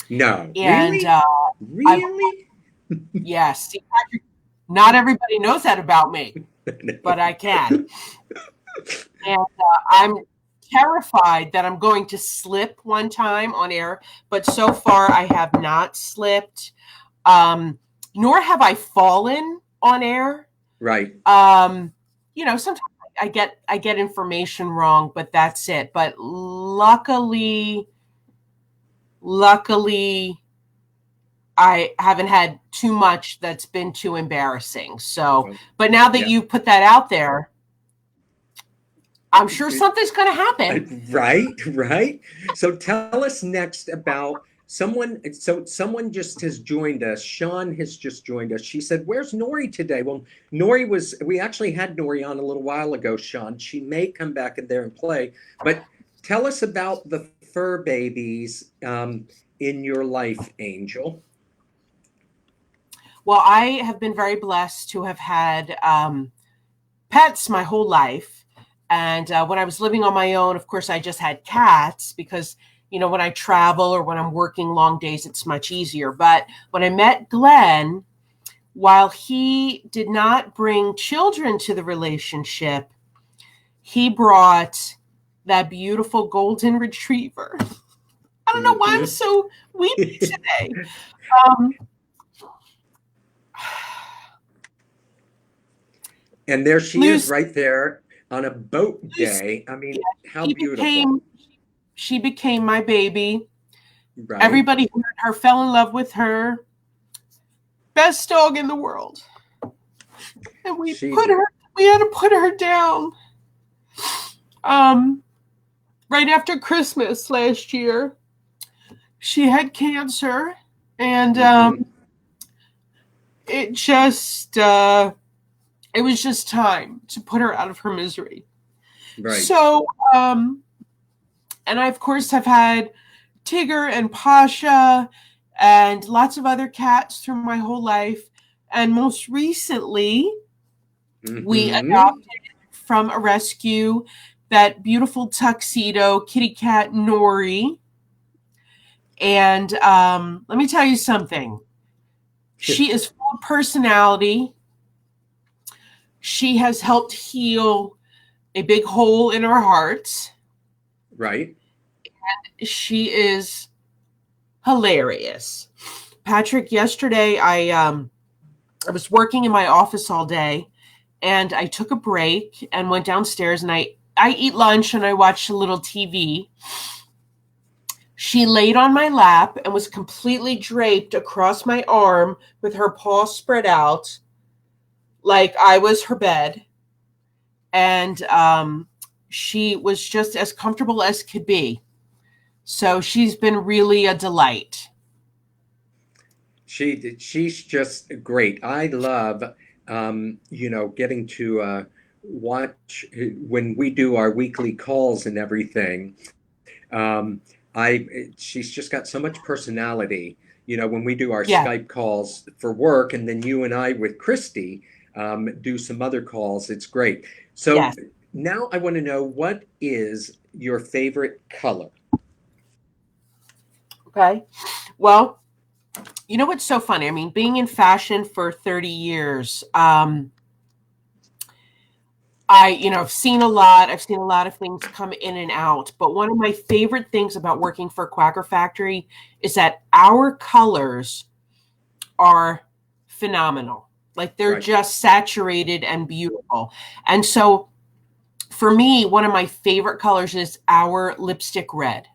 No, and really? I've Really? yes, see, Patrick, not everybody knows that about me, but I can, and I'm terrified that I'm going to slip one time on air, but so far I have not slipped, nor have I fallen on air. Right. Um, sometimes I get information wrong, but that's it. But luckily, I haven't had too much that's been too embarrassing. So, Well, but now that yeah. you put that out there, I'm sure something's going to happen. Right, right. So tell us next about someone. So someone just has joined us. Sean has just joined us. She said, "Where's Nori today?" Well, we actually had Nori on a little while ago, Sean. She may come back in there and play. But tell us about the fur babies in your life, Angel. Well, I have been very blessed to have had pets my whole life. And when I was living on my own, of course, I just had cats because, when I travel or when I'm working long days, it's much easier. But when I met Glenn, while he did not bring children to the relationship, he brought that beautiful golden retriever. I don't know why I'm Mhm. so weepy today. Um, And there she is, Lucy, right there on a boat Lucy, day. I mean, how she beautiful, became she became my baby. right? Everybody who met her fell in love with her. Best dog in the world. And She's we had to put her down. Um, right after Christmas last year. she had cancer, and Hmm. it just it was just time to put her out of her misery. Right. So, and I of course have had Tigger and Pasha and lots of other cats through my whole life. And most recently, we Hmm. adopted from a rescue that beautiful tuxedo kitty cat Nori. And let me tell you something. She is full of personality. She has helped heal a big hole in our hearts. Right. She is hilarious. Patrick, yesterday I was working in my office all day, and I took a break and went downstairs, and I eat lunch and I watched a little TV. She laid on my lap and was completely draped across my arm with her paw spread out like I was her bed. And she was just as comfortable as could be. So she's been really a delight. She's just great. I love, getting to watch when we do our weekly calls and everything. Um, she's just got so much personality. When we do our Yeah, Skype calls for work, and then you and I with Christy do some other calls, it's great. So yes. now I want to know, what is your favorite color? Okay. Well, you know what's so funny? I mean, being in fashion for 30 years, I've seen a lot. I've seen a lot of things come in and out. But one of my favorite things about working for Quacker Factory is that our colors are phenomenal. Like they're Right, just saturated and beautiful. And so for me, one of my favorite colors is our lipstick red.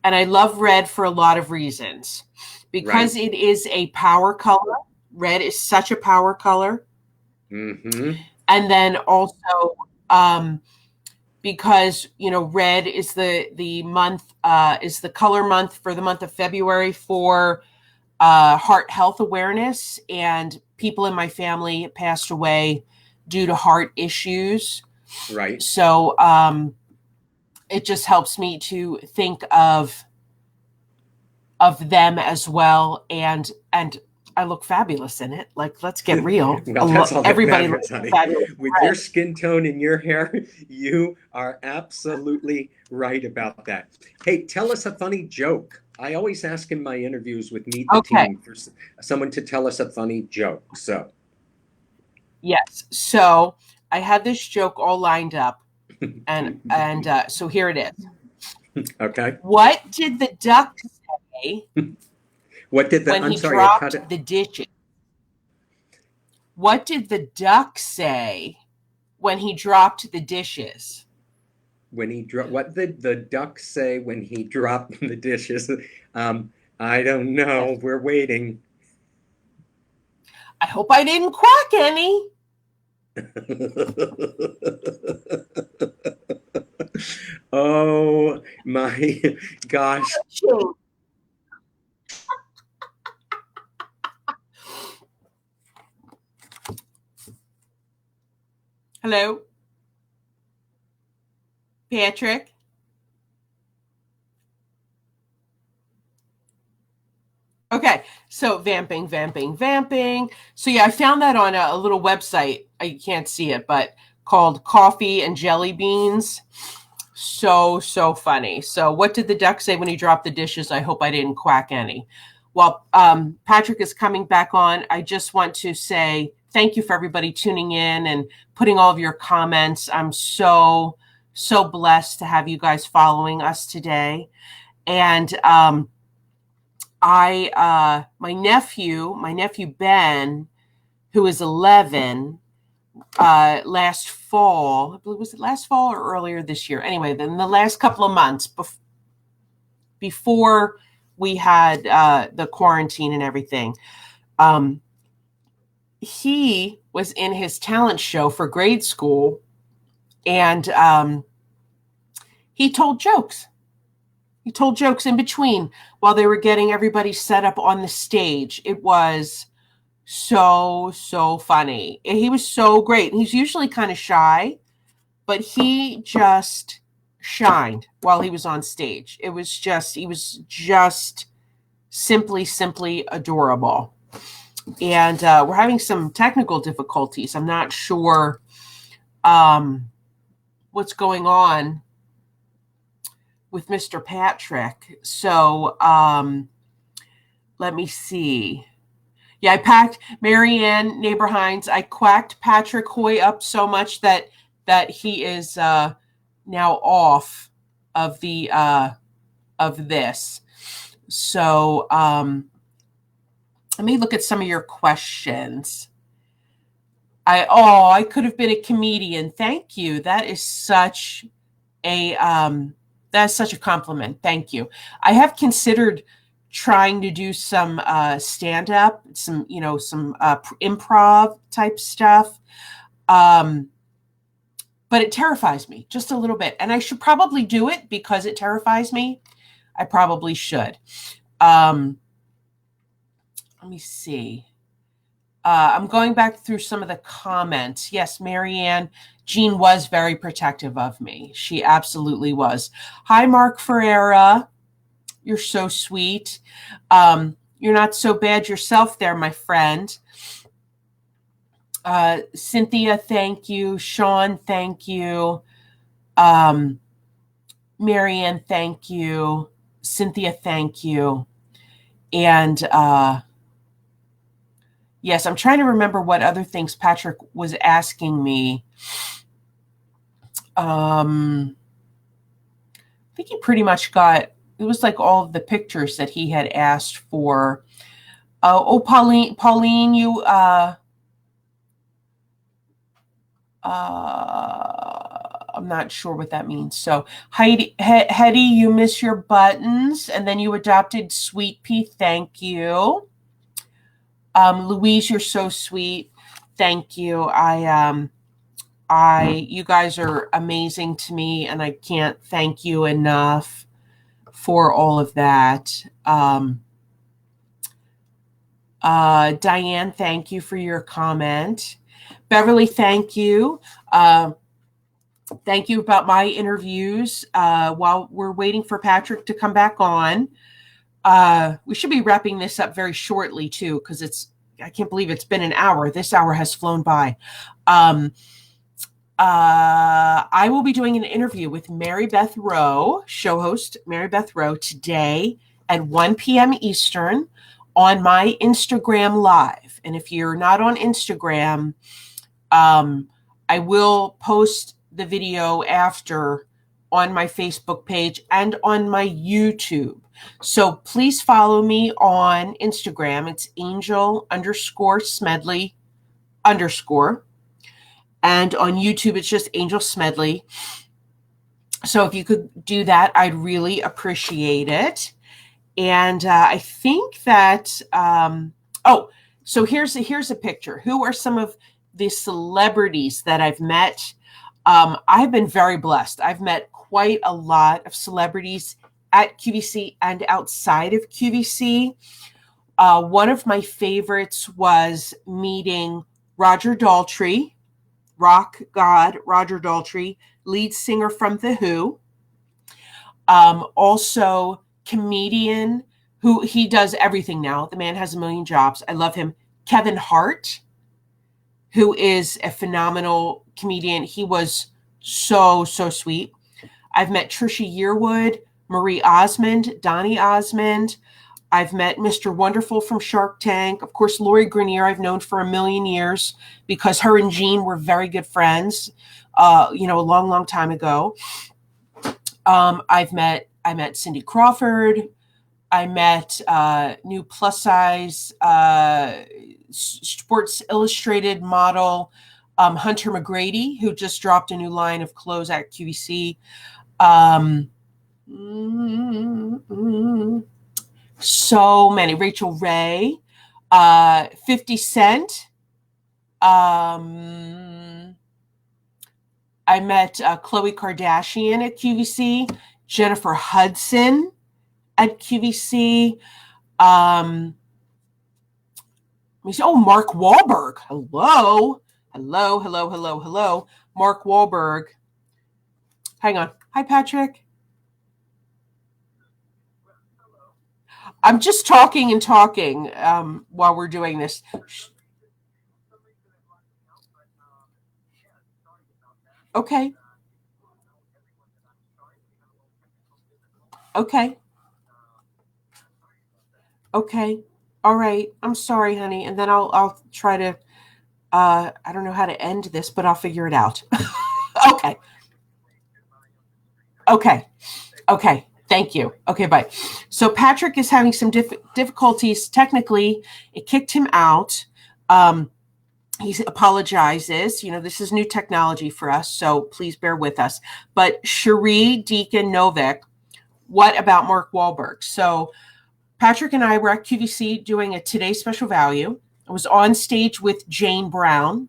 And I love red for a lot of reasons. right. Because it is a power color, red is such a power color. Hmm. And then also, um, because red is the month is the color month for the month of February for heart health awareness, and people in my family passed away due to heart issues. Right. So it just helps me to think of them as well, and I look fabulous in it. Like, let's get real. Well, that's all that Everybody matters, looks honey. fabulous in With your red. skin tone and your hair, you are absolutely right about that. Hey, tell us a funny joke. I always ask in my interviews with Meet the Okay. Team for someone to tell us a funny joke. So, Yes. So I had this joke all lined up, and so here it is. okay. What did the duck say What did when I'm he sorry, I cut dropped it. the dishes? What did the duck say when he dropped the dishes? What did the duck say when he dropped the dishes? Um, I don't Yes. know. We're waiting. I hope I didn't quack any. Oh my gosh. Hello, Patrick. Okay, so vamping, vamping, vamping. So yeah, I found that on a little website. I can't see it, but called Coffee and Jelly Beans. So funny. So what did the duck say when he dropped the dishes? I hope I didn't quack any. While Patrick is coming back on, I just want to say thank you for everybody tuning in and putting all of your comments. I'm so blessed to have you guys following us today. And my nephew Ben, who is 11, last fall, I believe, was it last fall or earlier this year? Anyway, then the last couple of months before we had the quarantine and everything, um, he was in his talent show for grade school, and he told jokes. He told jokes in between while they were getting everybody set up on the stage. It was so funny. He was so great. He's usually kind of shy, but he just shined while he was on stage. He was just simply adorable. And we're having some technical difficulties. I'm not sure what's going on with Mr. Patrick. So let me see. Yeah, I packed Marianne Neighbor Hines. I quacked Patrick Hoy up so much that he is now off of the of this. So let me look at some of your questions. I could have been a comedian. Thank you. That is such a compliment. Thank you. I have considered trying to do some stand-up, some improv type stuff. But it terrifies me just a little bit. And I should probably do it because it terrifies me. I probably should. Let me see. I'm going back through some of the comments. Yes, Marianne, Jean was very protective of me. She absolutely was. Hi, Mark Ferreira. You're so sweet. You're not so bad yourself there, my friend. Cynthia, thank you. Sean, thank you. Marianne, thank you. Cynthia, thank you. And yes, I'm trying to remember what other things Patrick was asking me. I think he pretty much got, it was like all of the pictures that he had asked for. Pauline, you, I'm not sure what that means. So Hetty, you miss your buttons, and then you adopted Sweet Pea. Thank you. Louise, you're so sweet. Thank you. You guys are amazing to me, and I can't thank you enough for all of that. Diane, thank you for your comment. Beverly, thank you. Thank you about my interviews. While we're waiting for Patrick to come back on, we should be wrapping this up very shortly too, because I can't believe it's been an hour. This hour has flown by. I will be doing an interview with Mary Beth Rowe, show host Mary Beth Rowe, today at 1 p.m. Eastern on my Instagram Live. And if you're not on Instagram, I will post the video after on my Facebook page and on my YouTube. So please follow me on Instagram. It's Angel_Smedley_. And on YouTube, it's just Angel Smedley. So if you could do that, I'd really appreciate it. And I think that, so here's a picture. Who are some of the celebrities that I've met? I've been very blessed. I've met quite a lot of celebrities at QVC and outside of QVC. One of my favorites was meeting Roger Daltrey, rock god Roger Daltrey, lead singer from The Who. Also comedian who he does everything now. The man has a million jobs. I love him. Kevin Hart, who is a phenomenal comedian. He was so sweet. I've met Trisha Yearwood, Marie Osmond, Donny Osmond. I've met Mr. Wonderful from Shark Tank. Of course, Lori Grenier I've known for a million years because her and Jean were very good friends, a long time ago. I met Cindy Crawford. I met new plus size Sports Illustrated model Hunter McGrady, who just dropped a new line of clothes at QVC. So many. Rachel Ray, 50 Cent. I met Khloe Kardashian at QVC, Jennifer Hudson, at QVC. Let me see. Oh, Mark Wahlberg. Hello. Mark Wahlberg. Hang on. Hi, Patrick. I'm just talking and talking while we're doing this. Okay. Okay. Okay. All right. I'm sorry, honey. And then I'll try to I don't know how to end this, but I'll figure it out. Okay. Okay. Okay. Thank you. Okay, bye. So Patrick is having some difficulties. Technically, it kicked him out. He apologizes. You know, this is new technology for us, so please bear with us. But Cherie Deacon Novik, what about Mark Wahlberg? So Patrick and I were at QVC doing a Today's Special Value. I was on stage with Jane Brown,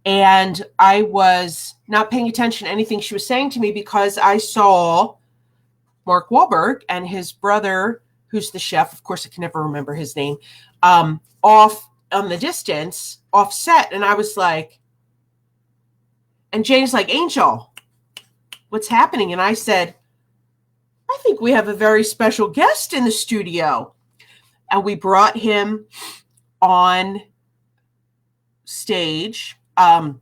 and I was not paying attention to anything she was saying to me because I saw Mark Wahlberg and his brother, who's the chef, of course I can never remember his name, off on the distance, off set. And I was like, and Jane's like, Angel, what's happening? And I said, I think we have a very special guest in the studio. And we brought him on stage. And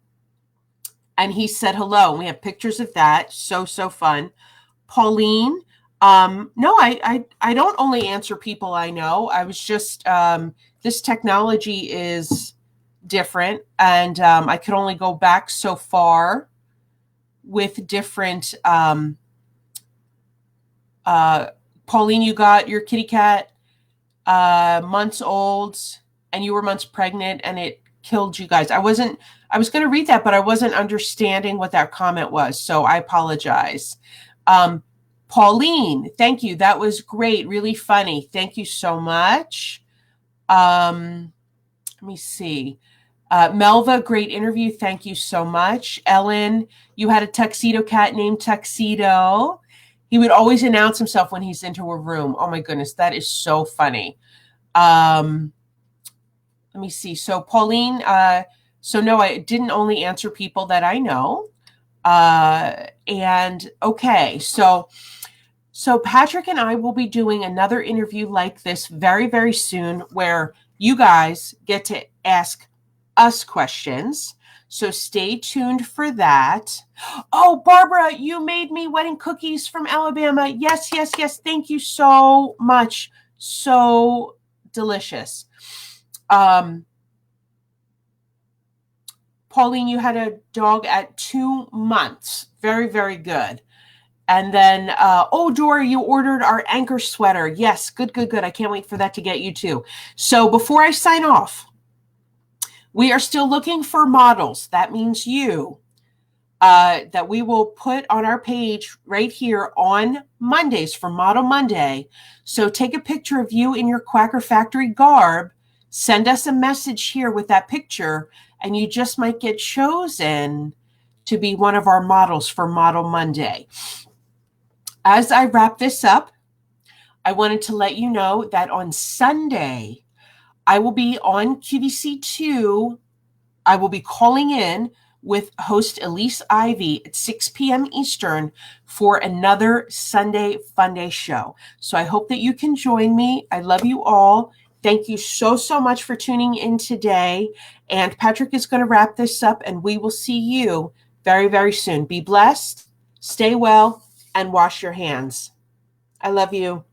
he said hello. And we have pictures of that. So fun. Pauline, no, I don't only answer people I know. I was just, this technology is different. And I could only go back so far with different, Pauline, you got your kitty cat months old and you were months pregnant and it killed you guys. I was going to read that, but I wasn't understanding what that comment was. So I apologize. Pauline, thank you. That was great. Really funny. Thank you so much. Let me see. Melva, great interview. Thank you so much. Ellen, you had a tuxedo cat named Tuxedo. He would always announce himself when he's into a room. Oh my goodness, that is so funny. Let me see. So Pauline, so no, I didn't only answer people that I know. And okay, so Patrick and I will be doing another interview like this very, very soon where you guys get to ask us questions. So stay tuned for that. Oh, Barbara, you made me wedding cookies from Alabama. Yes. Thank you so much. So delicious. Pauline, you had a dog at 2 months. Very, very good. And then, Dora, you ordered our anchor sweater. Yes, good. I can't wait for that to get you too. So before I sign off, we are still looking for models. That means you, that we will put on our page right here on Mondays for Model Monday. So take a picture of you in your Quacker Factory garb, send us a message here with that picture, and you just might get chosen to be one of our models for Model Monday. As I wrap this up, I wanted to let you know that on Sunday, I will be on QVC2. I will be calling in with host Elise Ivy at 6 p.m. Eastern for another Sunday Fun Day show. So I hope that you can join me. I love you all. Thank you so much for tuning in today. And Patrick is going to wrap this up, and we will see you very, very soon. Be blessed, stay well, and wash your hands. I love you.